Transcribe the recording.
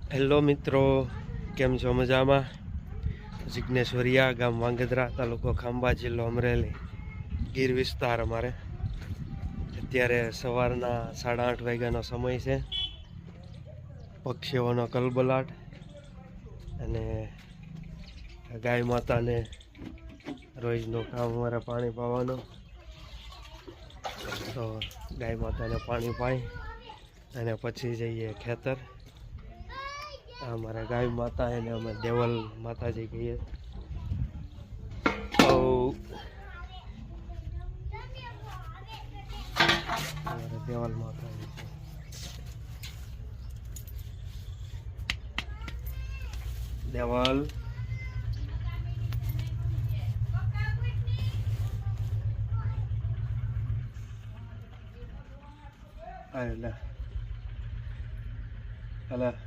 Hello મિત્રો, કેમ છો? મજામાં? જિગ્નેશ્વરિયા, ગામ વાંગદરા, તાલુકો ખાંભા, જિલ્લો અમરેલી, ગીર વિસ્તાર. અમારે અત્યારે સવારના 8:30 વાગ્યાનો સમય છે. પક્ષીઓનો કલબલાટ અને ગાય માતાને રોજનું કામ અમારે પાણી પાવાનું. તો ગાય માતાને પાણી પાઈ અને પછી જઈએ ખેતર. અમારા ગાય માતા એને અમે દેવલ માતાજી કહીએ. તો અમારે દેવલ માતાજી છે. દેવલ એટલે